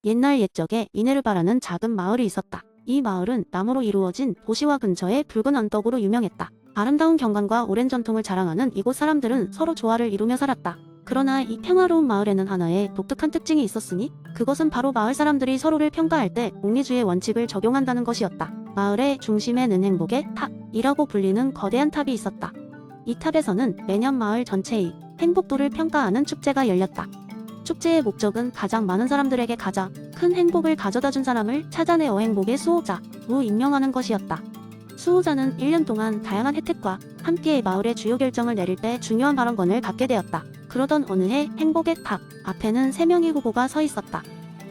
옛날 옛적에 미네르바라는 작은 마을이 있었다. 이 마을은 나무로 이루어진 도시와 근처의 붉은 언덕으로 유명했다. 아름다운 경관과 오랜 전통을 자랑하는 이곳 사람들은 서로 조화를 이루며 살았다. 그러나 이 평화로운 마을에는 하나의 독특한 특징이 있었으니 그것은 바로 마을 사람들이 서로를 평가할 때 옥리주의 원칙을 적용한다는 것이었다. 마을의 중심에는 행복의 탑이라고 불리는 거대한 탑이 있었다. 이 탑에서는 매년 마을 전체의 행복도를 평가하는 축제가 열렸다. 축제의 목적은 가장 많은 사람들에게 가장 큰 행복을 가져다준 사람을 찾아내어 행복의 수호자로 임명하는 것이었다. 수호자는 1년 동안 다양한 혜택과 함께 마을의 주요 결정을 내릴 때 중요한 발언권을 갖게 되었다. 그러던 어느 해 행복의 탑 앞에는 3명의 후보가 서 있었다.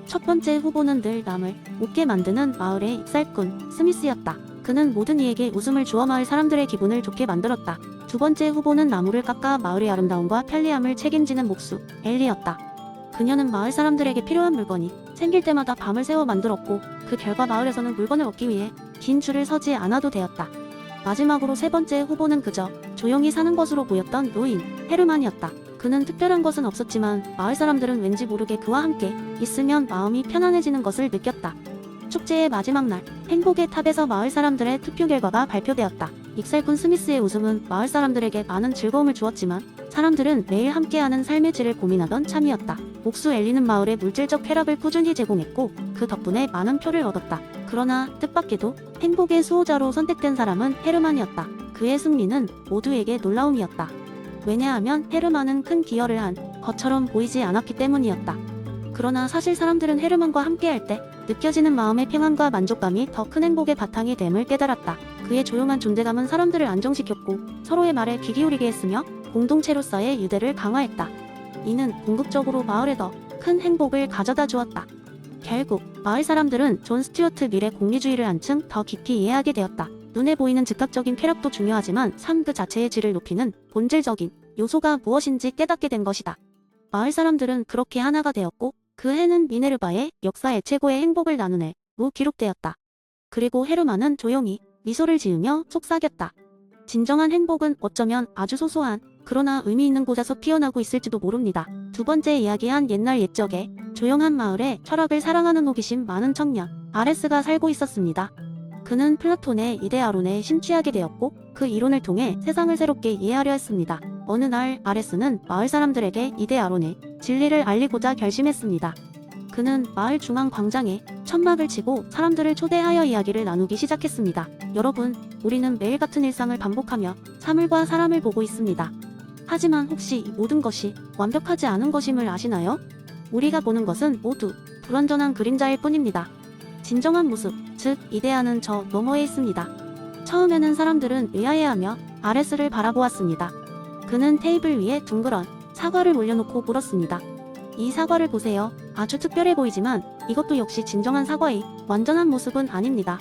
첫 번째 후보는 늘 남을 웃게 만드는 마을의 익살꾼 스미스였다. 그는 모든 이에게 웃음을 주어 마을 사람들의 기분을 좋게 만들었다. 두 번째 후보는 나무를 깎아 마을의 아름다움과 편리함을 책임지는 목수 엘리였다. 그녀는 마을 사람들에게 필요한 물건이 생길 때마다 밤을 새워 만들었고 그 결과 마을에서는 물건을 얻기 위해 긴 줄을 서지 않아도 되었다. 마지막으로 세 번째 후보는 그저 조용히 사는 것으로 보였던 노인 헤르만이었다. 그는 특별한 것은 없었지만 마을 사람들은 왠지 모르게 그와 함께 있으면 마음이 편안해지는 것을 느꼈다. 축제의 마지막 날 행복의 탑에서 마을 사람들의 투표 결과가 발표되었다. 익살꾼 스미스의 웃음은 마을 사람들에게 많은 즐거움을 주었지만 사람들은 매일 함께하는 삶의 질을 고민하던 참이었다. 목수 엘리는 마을의 물질적 쾌락을 꾸준히 제공했고 그 덕분에 많은 표를 얻었다. 그러나 뜻밖에도 행복의 수호자로 선택된 사람은 헤르만이었다. 그의 승리는 모두에게 놀라움이었다. 왜냐하면 헤르만은 큰 기여를 한 것처럼 보이지 않았기 때문이었다. 그러나 사실 사람들은 헤르만과 함께할 때 느껴지는 마음의 평안과 만족감이 더 큰 행복의 바탕이 됨을 깨달았다. 그의 조용한 존재감은 사람들을 안정시켰고 서로의 말에 귀 기울이게 했으며 공동체로서의 유대를 강화했다. 이는 궁극적으로 마을에 더 큰 행복을 가져다 주었다. 결국 마을 사람들은 존 스튜어트 밀의 공리주의를 한층 더 깊이 이해하게 되었다. 눈에 보이는 즉각적인 쾌락도 중요하지만 삶 그 자체의 질을 높이는 본질적인 요소가 무엇인지 깨닫게 된 것이다. 마을 사람들은 그렇게 하나가 되었고 그 해는 미네르바의 역사의 최고의 행복을 나눈 해로 기록되었다. 그리고 헤르만은 조용히 미소를 지으며 속삭였다. 진정한 행복은 어쩌면 아주 소소한 그러나 의미 있는 곳에서 피어나고 있을지도 모릅니다. 두 번째 이야기한 옛날 옛적에 조용한 마을에 철학을 사랑하는 호기심 많은 청년 아레스가 살고 있었습니다. 그는 플라톤의 이데아론에 심취하게 되었고 그 이론을 통해 세상을 새롭게 이해하려 했습니다. 어느 날 아레스는 마을 사람들에게 이데아론의 진리를 알리고자 결심했습니다. 그는 마을 중앙 광장에 천막을 치고 사람들을 초대하여 이야기를 나누기 시작했습니다. 여러분, 우리는 매일 같은 일상을 반복하며 사물과 사람을 보고 있습니다. 하지만 혹시 이 모든 것이 완벽하지 않은 것임을 아시나요? 우리가 보는 것은 모두 불완전한 그림자일 뿐입니다. 진정한 모습, 즉 이데아는 저 너머에 있습니다. 처음에는 사람들은 의아해하며 아레스를 바라보았습니다. 그는 테이블 위에 둥그런 사과를 올려놓고 물었습니다. 이 사과를 보세요. 아주 특별해 보이지만 이것도 역시 진정한 사과의 완전한 모습은 아닙니다.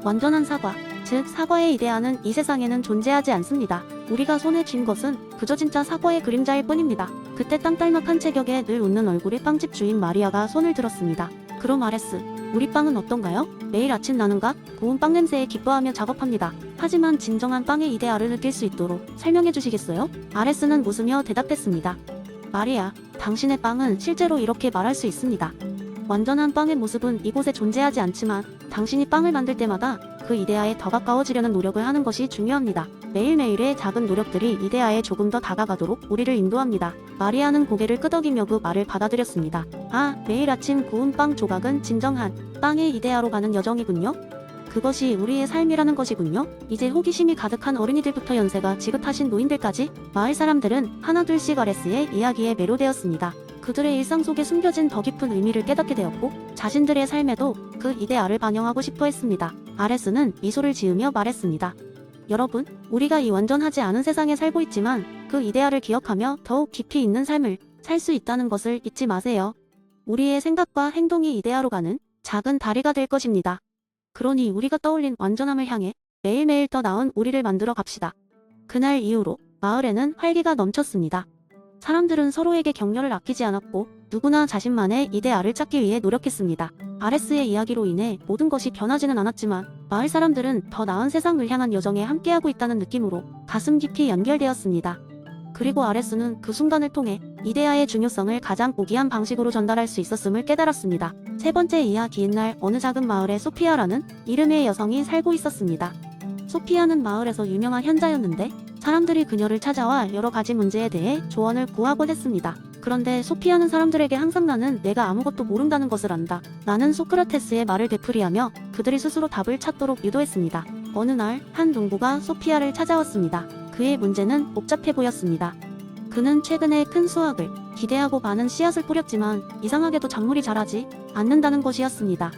완전한 사과, 즉 사과의 이데아는 이 세상에는 존재하지 않습니다. 우리가 손에 쥔 것은 그저 진짜 사과의 그림자일 뿐입니다. 그때 땅딸막한 체격에 늘 웃는 얼굴의 빵집 주인 마리아가 손을 들었습니다. 그럼 아레스, 우리 빵은 어떤가요? 매일 아침 나는가 구운 빵 냄새에 기뻐하며 작업합니다. 하지만 진정한 빵의 이데아를 느낄 수 있도록 설명해 주시겠어요? 아레스는 웃으며 대답했습니다. 마리아, 당신의 빵은 실제로 이렇게 말할 수 있습니다. 완전한 빵의 모습은 이곳에 존재하지 않지만 당신이 빵을 만들 때마다 그 이데아에 더 가까워지려는 노력을 하는 것이 중요합니다. 매일매일의 작은 노력들이 이데아에 조금 더 다가가도록 우리를 인도합니다. 마리아는 고개를 끄덕이며 그 말을 받아들였습니다. 아, 매일 아침 구운 빵 조각은 진정한 빵의 이데아로 가는 여정이군요. 그것이 우리의 삶이라는 것이군요. 이제 호기심이 가득한 어린이들부터 연세가 지긋하신 노인들까지 마을 사람들은 하나둘씩 아레스의 이야기에 매료되었습니다. 그들의 일상 속에 숨겨진 더 깊은 의미를 깨닫게 되었고 자신들의 삶에도 그 이데아를 반영하고 싶어 했습니다. 아레스는 미소를 지으며 말했습니다. 여러분, 우리가 이 완전하지 않은 세상에 살고 있지만 그 이데아를 기억하며 더욱 깊이 있는 삶을 살 수 있다는 것을 잊지 마세요. 우리의 생각과 행동이 이데아로 가는 작은 다리가 될 것입니다. 그러니 우리가 떠올린 완전함을 향해 매일매일 더 나은 우리를 만들어 갑시다. 그날 이후로 마을에는 활기가 넘쳤습니다. 사람들은 서로에게 격려를 아끼지 않았고 누구나 자신만의 이데아를 찾기 위해 노력했습니다. 아레스의 이야기로 인해 모든 것이 변하지는 않았지만 마을 사람들은 더 나은 세상을 향한 여정에 함께하고 있다는 느낌으로 가슴 깊이 연결되었습니다. 그리고 아레스는 그 순간을 통해 이데아의 중요성을 가장 고귀한 방식으로 전달할 수 있었음을 깨달았습니다. 세 번째 이하 긴 날 어느 작은 마을에 소피아라는 이름의 여성이 살고 있었습니다. 소피아는 마을에서 유명한 현자였는데 사람들이 그녀를 찾아와 여러 가지 문제에 대해 조언을 구하곤 했습니다. 그런데 소피아는 사람들에게 항상 나는 내가 아무것도 모른다는 것을 안다. 나는 소크라테스의 말을 되풀이하며 그들이 스스로 답을 찾도록 유도했습니다. 어느 날 한 농부가 소피아를 찾아왔습니다. 그의 문제는 복잡해 보였습니다. 그는 최근에 큰 수확을 기대하고 많은 씨앗을 뿌렸지만 이상하게도 작물이 자라지 않는다는 것이었습니다.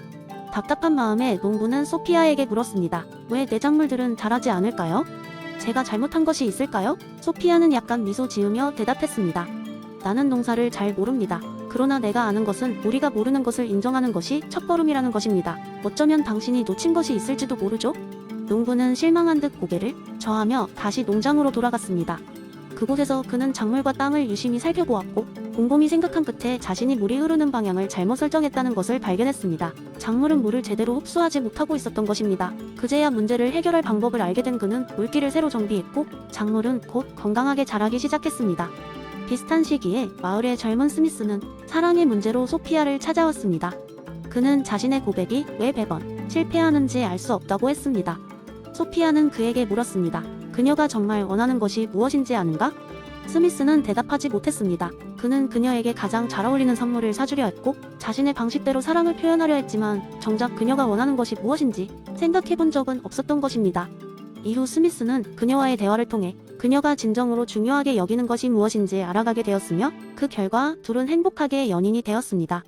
답답한 마음에 농부는 소피아에게 물었습니다. 왜 내 작물들은 자라지 않을까요? 제가 잘못한 것이 있을까요? 소피아는 약간 미소 지으며 대답했습니다. 나는 농사를 잘 모릅니다. 그러나 내가 아는 것은 우리가 모르는 것을 인정하는 것이 첫걸음이라는 것입니다. 어쩌면 당신이 놓친 것이 있을지도 모르죠? 농부는 실망한 듯 고개를 저하며 다시 농장으로 돌아갔습니다. 그곳에서 그는 작물과 땅을 유심히 살펴보았고 곰곰이 생각한 끝에 자신이 물이 흐르는 방향을 잘못 설정했다는 것을 발견했습니다. 작물은 물을 제대로 흡수하지 못하고 있었던 것입니다. 그제야 문제를 해결할 방법을 알게 된 그는 물기를 새로 정비했고 작물은 곧 건강하게 자라기 시작했습니다. 비슷한 시기에 마을의 젊은 스미스는 사랑의 문제로 소피아를 찾아왔습니다. 그는 자신의 고백이 왜 매번 실패하는지 알 수 없다고 했습니다. 소피아는 그에게 물었습니다. 그녀가 정말 원하는 것이 무엇인지 아는가? 스미스는 대답하지 못했습니다. 그는 그녀에게 가장 잘 어울리는 선물을 사주려 했고 자신의 방식대로 사랑을 표현하려 했지만 정작 그녀가 원하는 것이 무엇인지 생각해본 적은 없었던 것입니다. 이후 스미스는 그녀와의 대화를 통해 그녀가 진정으로 중요하게 여기는 것이 무엇인지 알아가게 되었으며 그 결과 둘은 행복하게 연인이 되었습니다.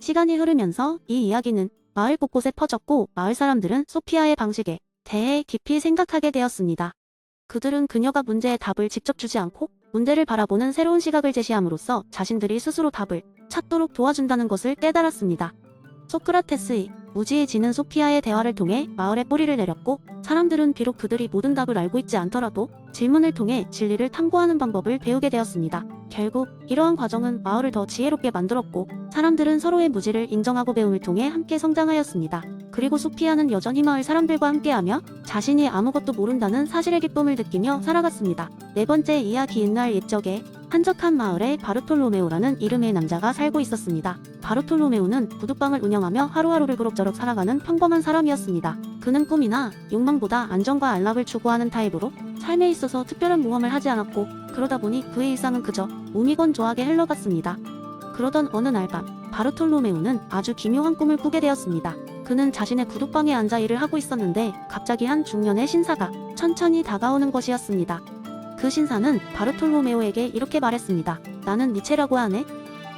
시간이 흐르면서 이 이야기는 마을 곳곳에 퍼졌고 마을 사람들은 소피아의 방식에 대해 깊이 생각하게 되었습니다. 그들은 그녀가 문제의 답을 직접 주지 않고 문제를 바라보는 새로운 시각을 제시함으로써 자신들이 스스로 답을 찾도록 도와준다는 것을 깨달았습니다. 소크라테스의 무지해지는 소피아의 대화를 통해 마을에 뿌리를 내렸고 사람들은 비록 그들이 모든 답을 알고 있지 않더라도 질문을 통해 진리를 탐구하는 방법을 배우게 되었습니다. 결국 이러한 과정은 마을을 더 지혜롭게 만들었고 사람들은 서로의 무지를 인정하고 배움을 통해 함께 성장하였습니다. 그리고 소피아는 여전히 마을 사람들과 함께하며 자신이 아무것도 모른다는 사실의 기쁨을 느끼며 살아갔습니다. 네 번째 이하 긴 날 옛적에 한적한 마을에 바르톨로메오라는 이름의 남자가 살고 있었습니다. 바르톨로메오는 부둣방을 운영하며 하루하루를 그럭저럭 살아가는 평범한 사람이었습니다. 그는 꿈이나 욕망보다 안정과 안락을 추구하는 타입으로 삶에 있어서 특별한 모험을 하지 않았고 그러다 보니 그의 일상은 그저 몸이 건조하게 흘러갔습니다. 그러던 어느 날 밤 바르톨로메오는 아주 기묘한 꿈을 꾸게 되었습니다. 그는 자신의 구둣방에 앉아 일을 하고 있었는데 갑자기 한 중년의 신사가 천천히 다가오는 것이었습니다. 그 신사는 바르톨로메오에게 이렇게 말했습니다. 나는 니체라고 하네.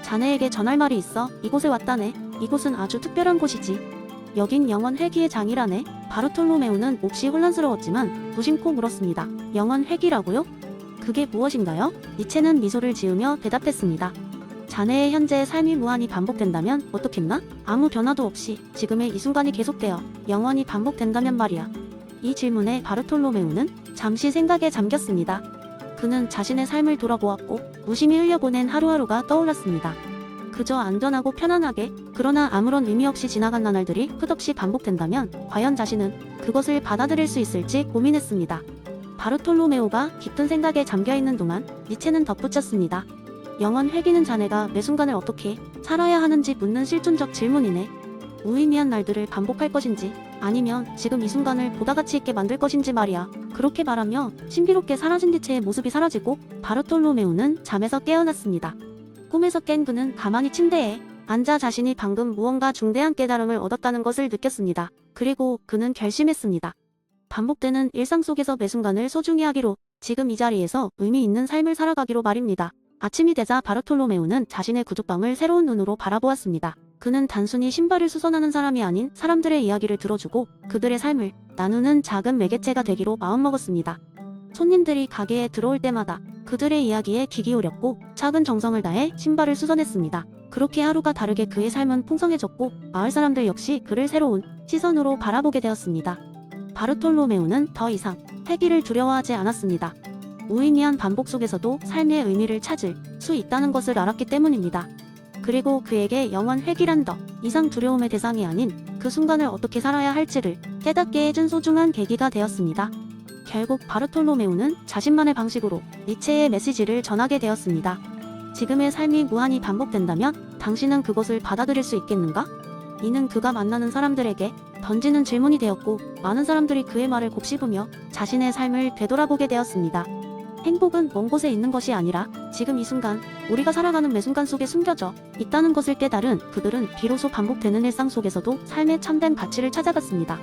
자네에게 전할 말이 있어. 이곳에 왔다네. 이곳은 아주 특별한 곳이지. 여긴 영원 회귀의 장이라네. 바르톨로메오는 몹시 혼란스러웠지만 무심코 물었습니다. 영원 회귀라고요? 그게 무엇인가요? 니체는 미소를 지으며 대답했습니다. 자네의 현재의 삶이 무한히 반복된다면 어떻겠나? 아무 변화도 없이 지금의 이 순간이 계속되어 영원히 반복된다면 말이야. 이 질문에 바르톨로메오는 잠시 생각에 잠겼습니다. 그는 자신의 삶을 돌아보았고 무심히 흘려보낸 하루하루가 떠올랐습니다. 그저 안전하고 편안하게 그러나 아무런 의미 없이 지나간 나날들이 끝없이 반복된다면 과연 자신은 그것을 받아들일 수 있을지 고민했습니다. 바르톨로메오가 깊은 생각에 잠겨있는 동안 니체는 덧붙였습니다. 영원 회귀는 자네가 매 순간을 어떻게 살아야 하는지 묻는 실존적 질문이네. 무의미한 날들을 반복할 것인지 아니면 지금 이 순간을 보다 가치 있게 만들 것인지 말이야. 그렇게 말하며 신비롭게 사라진 니체의 모습이 사라지고 바르톨로메오는 잠에서 깨어났습니다. 꿈에서 깬 그는 가만히 침대에 앉아 자신이 방금 무언가 중대한 깨달음을 얻었다는 것을 느꼈습니다. 그리고 그는 결심했습니다. 반복되는 일상 속에서 매 순간을 소중히 하기로, 지금 이 자리에서 의미 있는 삶을 살아가기로 말입니다. 아침이 되자 바르톨로메오는 자신의 구둣방을 새로운 눈으로 바라보았습니다. 그는 단순히 신발을 수선하는 사람이 아닌 사람들의 이야기를 들어주고 그들의 삶을 나누는 작은 매개체가 되기로 마음먹었습니다. 손님들이 가게에 들어올 때마다 그들의 이야기에 귀 기울였고 작은 정성을 다해 신발을 수선했습니다. 그렇게 하루가 다르게 그의 삶은 풍성해졌고 마을 사람들 역시 그를 새로운 시선으로 바라보게 되었습니다. 바르톨로메오는 더 이상 회귀를 두려워하지 않았습니다. 무의미한 반복 속에서도 삶의 의미를 찾을 수 있다는 것을 알았기 때문입니다. 그리고 그에게 영원 회귀란 더 이상 두려움의 대상이 아닌 그 순간을 어떻게 살아야 할지를 깨닫게 해준 소중한 계기가 되었습니다. 결국 바르톨로메오는 자신만의 방식으로 니체의 메시지를 전하게 되었습니다. 지금의 삶이 무한히 반복된다면 당신은 그것을 받아들일 수 있겠는가? 이는 그가 만나는 사람들에게 던지는 질문이 되었고, 많은 사람들이 그의 말을 곱씹으며 자신의 삶을 되돌아보게 되었습니다. 행복은 먼 곳에 있는 것이 아니라 지금 이 순간, 우리가 살아가는 매 순간 속에 숨겨져 있다는 것을 깨달은 그들은 비로소 반복되는 일상 속에서도 삶의 참된 가치를 찾아갔습니다.